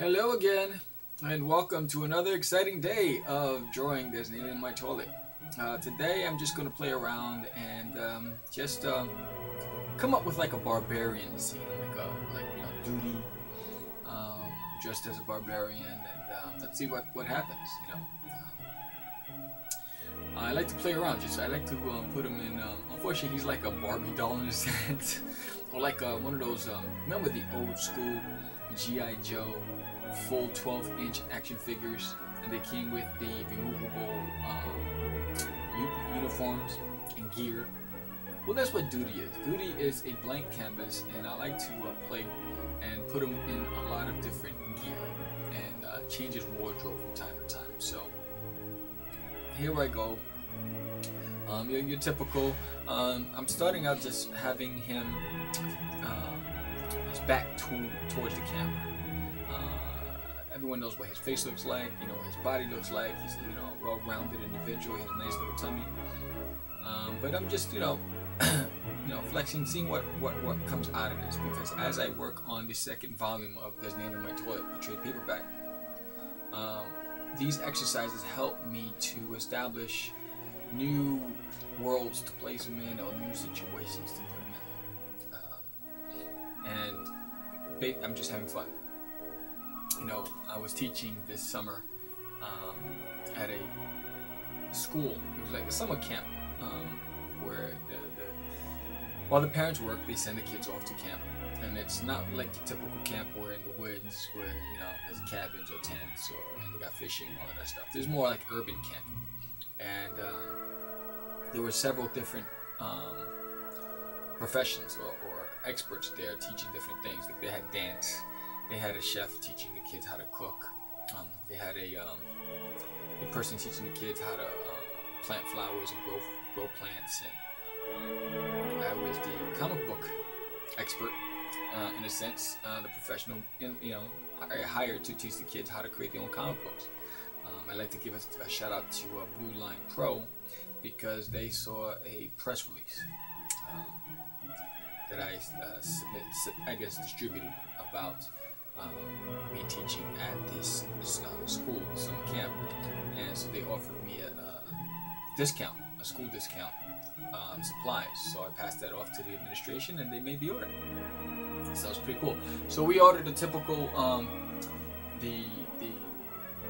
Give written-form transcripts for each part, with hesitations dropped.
Hello again, and welcome to another exciting day of drawing There's Nail in My Toilet. Today I'm just going to play around and just come up with like a barbarian scene, like Doodie, dressed as a barbarian, and let's see what happens. I like to play around. I like to put him in. Unfortunately, he's like a Barbie doll in a sense, or like one of those. Remember the old school G.I. Joe full 12-inch action figures, and they came with the removable uniforms and gear. Well, that's what Doodie is. Doodie is a blank canvas, and I like to play and put him in a lot of different gear and change his wardrobe from time to time. So here I go. Your typical. I'm starting out just having him his back towards the camera. Everyone knows what his face looks like, what his body looks like. He's a well-rounded individual. He has a nice little tummy. But I'm just flexing, seeing what comes out of this, because as I work on the second volume of There's Nail in My Toilet, the trade paperback, these exercises help me to establish new worlds to place him in, or new situations to put him in. And I'm just having fun. I was teaching this summer at a school. It was like a summer camp where while the parents work, they send the kids off to camp. And it's not like the typical camp where in the woods where there's cabins or tents and they got fishing and all of that stuff. There's more like urban camp. And there were several different professions or experts there teaching different things. Like they had dance. They had a chef teaching the kids how to cook. They had a person teaching the kids how to plant flowers and grow plants. And I was the comic book expert, in a sense, the professional. I hired to teach the kids how to create their own comic books. I'd like to give a shout out to Blue Line Pro, because they saw a press release that I distributed about me teaching at this school, summer camp, and so they offered me a school discount, supplies. So I passed that off to the administration, and they made the order. So it was pretty cool. So we ordered the typical the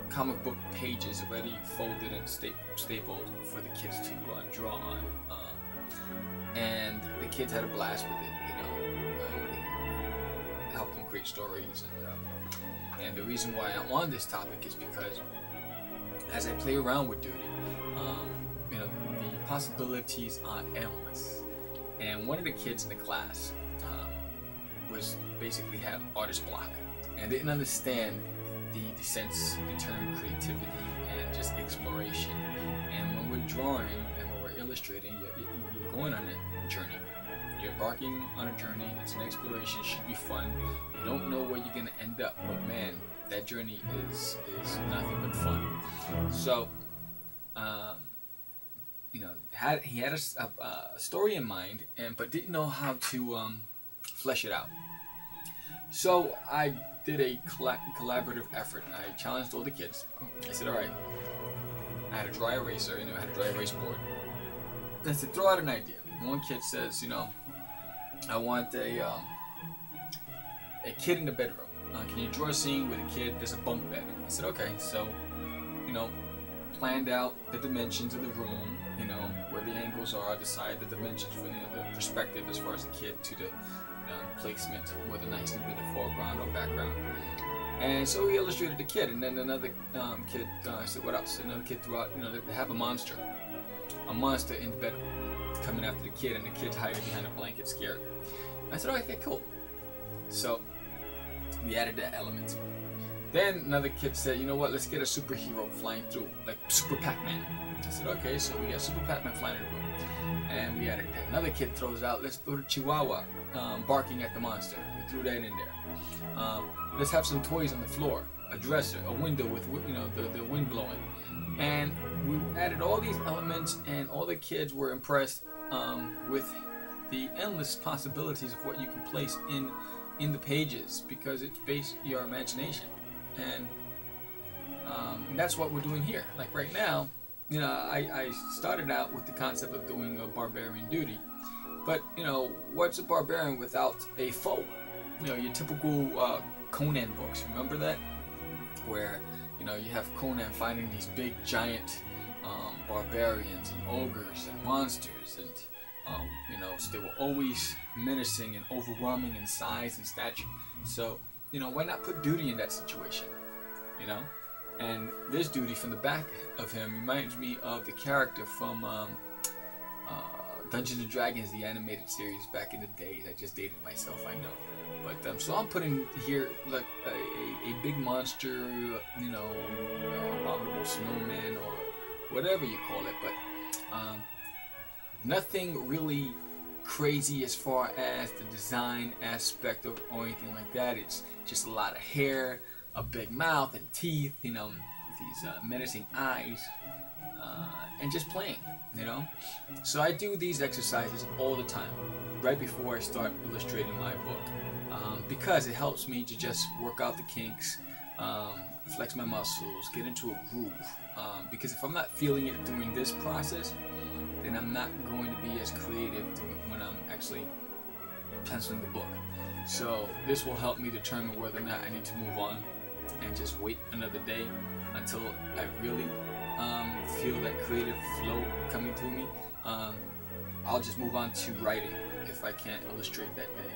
comic book pages already folded and stapled for the kids to draw on, and the kids had a blast with it. Help them create stories, and the reason why I'm on this topic is because as I play around with Doodie, the possibilities are endless. And one of the kids in the class was basically had artist block and didn't understand the term creativity and just exploration. And when we're drawing and when we're illustrating, you're going on a journey. You're embarking on a journey. It's an exploration. It should be fun. You don't know where you're gonna end up, but man, that journey is nothing but fun. So, he had a story in mind, but didn't know how to flesh it out. So I did a collaborative effort. I challenged all the kids. I said, all right. I had a dry eraser, I had a dry erase board. I said, throw out an idea. And one kid says, I want a kid in the bedroom. Can you draw a scene with a kid? There's a bunk bed. I said, okay. So, planned out the dimensions of the room, where the angles are, the dimensions for the perspective as far as the kid to the placement, whether nicely in the foreground or background. And so we illustrated the kid, and then another kid, I said, what else? Another kid threw out, they have a monster in the bedroom coming after the kid, and the kid's hiding behind a blanket scared. I said, okay, cool. So we added that element. Then another kid said, you know what, let's get a superhero flying through, like Super Pac-Man. I said, okay, so we got Super Pac-Man flying in the room. And we added that. Another kid throws out, let's put a Chihuahua barking at the monster. We threw that in there. Let's have some toys on the floor, a dresser, a window with, you know, the wind blowing. And we added all these elements, and all the kids were impressed with the endless possibilities of what you can place in the pages, because it's based your imagination. And that's what we're doing here. Like right now, you know, I started out with the concept of doing a Barbarian Doodie, but you know, what's a barbarian without a foe? You know, your typical Conan books. Remember that, where you know you have Conan finding these big giant barbarians and ogres and monsters, and you know, so they were always menacing and overwhelming in size and stature. So you know, why not put Doodie in that situation? You know, and this Doodie from the back of him reminds me of the character from Dungeons and Dragons, the animated series back in the days. I just dated myself, I know. But so I'm putting here like a big monster, you know, abominable snowman or whatever you call it. But nothing really crazy as far as the design aspect of or anything like that. It's just a lot of hair, a big mouth and teeth, you know, these menacing eyes, and just playing, you know. So I do these exercises all the time right before I start illustrating my book, because it helps me to just work out the kinks, flex my muscles, get into a groove, because if I'm not feeling it during this process, then I'm not going to be as creative when I'm actually penciling the book. So this will help me determine whether or not I need to move on and just wait another day until I really feel that creative flow coming through me. I'll just move on to writing if I can't illustrate that day,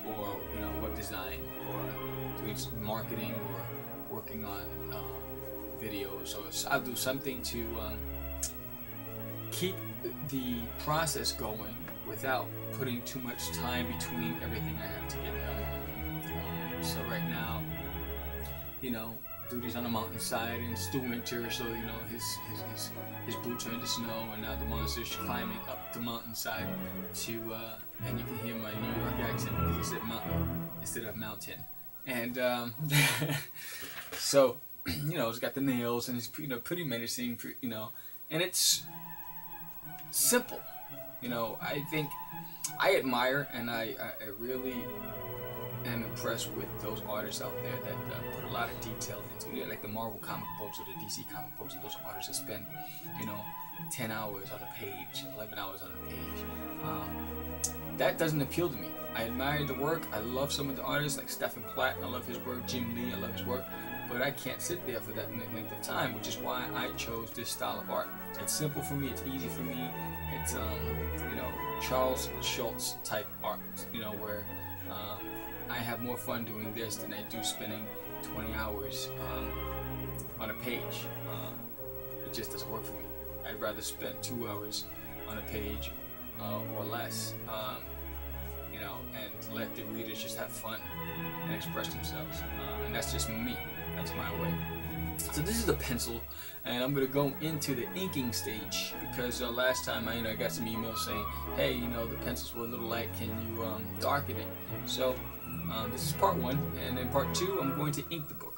or you know, web design, or doing some marketing, or working on videos, or I'll do something to keep the process going without putting too much time between everything I have to get done. So right now, you know, Doodie's on a mountainside and it's still winter, so you know his boots are in the snow, and now the monster's climbing up the mountainside to and you can hear my New York accent because he said mountain instead of mountain. And so you know, it's got the nails and it's, you know, pretty menacing, you know, and it's simple. You know, I think I admire and I really am impressed with those artists out there that put a lot of detail into it, like the Marvel comic books or the DC comic books, and those artists that spend, you know, 10 hours on a page, 11 hours on a page. That doesn't appeal to me. I admire the work. I love some of the artists like Stephen Platt. I love his work. Jim Lee, I love his work. But I can't sit there for that length of time, which is why I chose this style of art. It's simple for me. It's easy for me. It's you know, Charles Schultz type art. You know, where I have more fun doing this than I do spending 20 hours on a page. It just doesn't work for me. I'd rather spend 2 hours on a page or less, you know, and let the readers just have fun and express themselves. And that's just me. That's my way. So this is the pencil, and I'm gonna go into the inking stage because last time I got some emails saying, hey, you know, the pencils were a little light. Can you darken it? So this is part 1, and then part 2, I'm going to ink the book.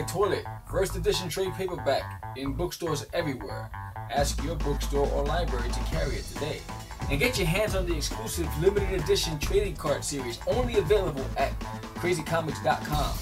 Toilet, first edition trade paperback in bookstores everywhere. Ask your bookstore or library to carry it today. And get your hands on the exclusive limited edition trading card series, only available at crazycomics.com.